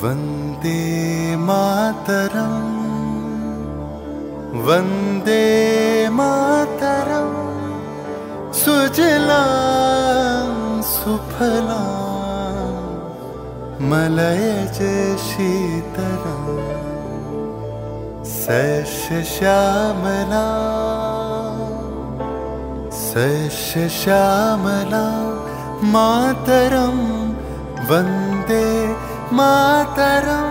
वंदे मातरम वंदे मातरम सुजलां सुफलां मलयज शीतलां सस्यश्यामलां सस्यश्यामलां मातरम वंदे मातरम।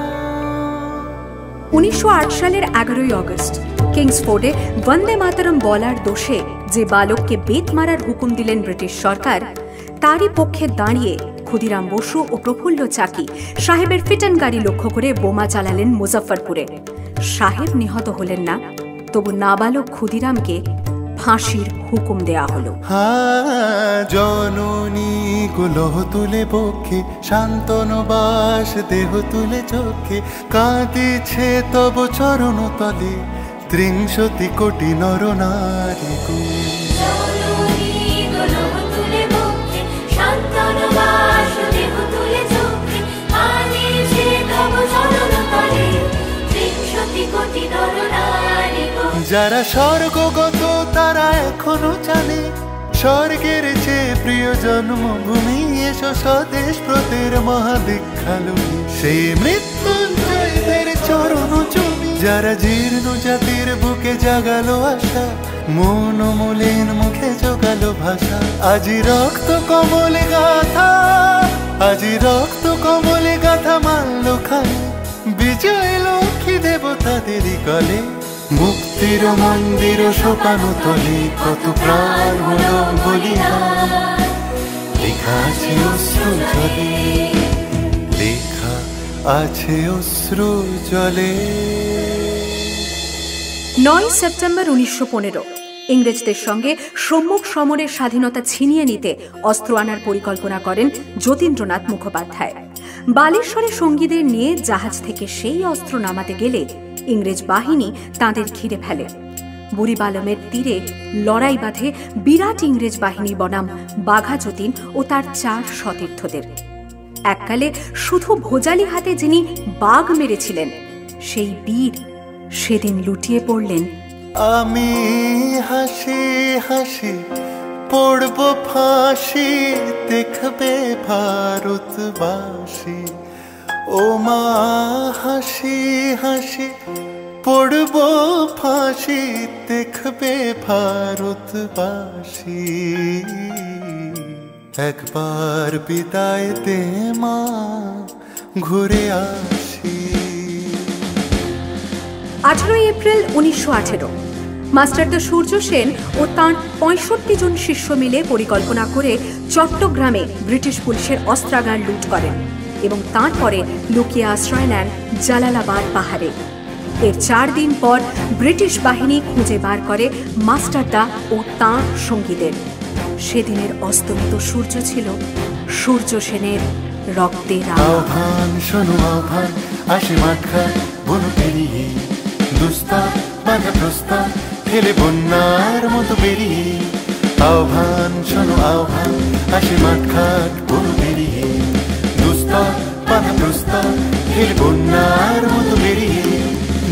1908 সালের 11ই আগস্ট কিংসফোর্ডে বন্দে মাতরম বলার দোষে যে বালককে বেত মারার হুকুম দিলেন ব্রিটিশ সরকার, তারই পক্ষে দাঁড়িয়ে ক্ষুদিরাম বসু ও প্রফুল্ল চাকি সাহেবের ফিটন গাড়ি লক্ষ্য করে বোমা চালালেন মুজফ্ফরপুরে। সাহেব নিহত হলেন না, তবু নাবালক ক্ষুদিরামকে ফাঁসির হুকুম দেয়া হলো। জননী গুলোহ তুলে বক্ষে শান্তনবাস দেহ তুলে চোখে কাঁদিছে তব চরণ তলে 30 কোটি নর নারী গো। যারা স্বর্গগত তারা এখনো জানে স্বর্গের চেয়ে প্রিয় জন্মভূমি, এসো স্বদেশ ব্রতের মহাদীক্ষালুনি সেই মৃত্যুঞ্জয়দের চরণ চুমি। যারা জীর্ণ জাতির বুকে জাগালো আশা, মন মলিন মুখে জোগালো ভাষা, আজি রক্ত কমলে গাথা, আজি রক্ত কমলে গাথা মানল খায় বিজয় লক্ষ্মী দেবতাদেরই কলে। মুক্তির মন্দির সোপানো তলে কত প্রাণ হলো বলিদান, লেখা আছে অশ্রু জলে, লেখা আছে অশ্রু জলে। 9 সেপ্টেম্বর 1915 ইংরেজদের সঙ্গে সম্মুখ সমরের স্বাধীনতা ছিনিয়ে নিতে অস্ত্র আনার পরিকল্পনা করেন যতীন্দ্রনাথ মুখোপাধ্যায়। বালেশ্বরে সঙ্গীদের নিয়ে জাহাজ থেকে সেই অস্ত্র নামাতে গেলে ইংরেজ বাহিনী তাঁদের ঘিরে ফেলে। বুড়িবালমের তীরে লড়াই বাঁধে বিরাট ইংরেজ বাহিনী বনাম বাঘা যতীন ও তার 4 সতীর্থদের। এককালে শুধু ভোজালি হাতে যিনি বাঘ মেরেছিলেন, সেই বীর সেদিন লুটিয়ে পড়লেন। আমি হাসি হাসি পড়ব ফাঁসি, দেখবে ভারতবাসী। ও মা হাসি হাসি পড়ব ফাঁসি, দেখবে ভারতবাসী। একবার বিদায় দে মা, ঘুরে আসি। 18 এপ্রিল 1918 মাস্টারদা সূর্য সেন ও তাঁর 65 জন শিষ্য মিলে পরিকল্পনা করে চট্টগ্রামে ব্রিটিশ পুলিশের অস্ত্রাগার লুট করেন এবং তারপরে লুকিয়ে আশ্রয় নেন জালালাবাদ পাহাড়ে। এর 4 দিন পর ব্রিটিশ বাহিনী খুঁজে বার করে মাস্টারদা ও তাঁর সঙ্গীদের। সেদিনের অস্তমিত সূর্য ছিল সূর্য সেনের রক্তের আহ্বান। শোনো আহ্বান, আসে মাখা বনু পেরিয়ে, দুস্তার বাঁধা প্রস্তার ফেলে বন্যার মতো বেরিয়ে। আহ্বান শোনো আহ্বান, আসে মাঠঘাট বনু পেরিয়ে, দুস্তার বাঁধা প্রস্তার ফেলে বন্যার মতো বেরিয়ে।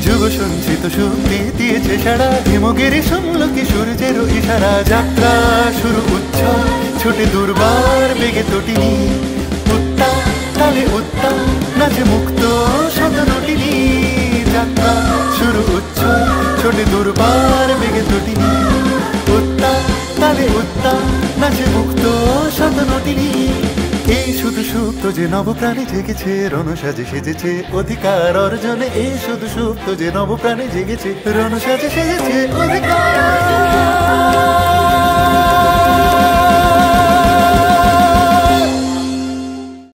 যুগ সঞ্চিত শক্তি দিয়েছে সারা, হিমগিরি শুনল কি সূর্যের ইশারা। যাত্রা শুরু উচ্ছল, ছোটে দুর্বার বেগে তটিনী, উত্তা তালে উত্তা নাচে মুক্ত শত নটিনী। যাত্রা শুরু উচ্ছল, ছোটে দুর্বার বেগে তটিনী, উত্তা তালে উত্তা নাচে মুক্ত শত নটিনী। এই শুধু সুপ্ত যে নবপ্রাণে জেগেছে, রণসাজে সেজেছে অধিকার অর্জনে। এই শুধু সুপ্ত যে নবপ্রাণে জেগেছে, রণসাজে সেজেছে অধিকার।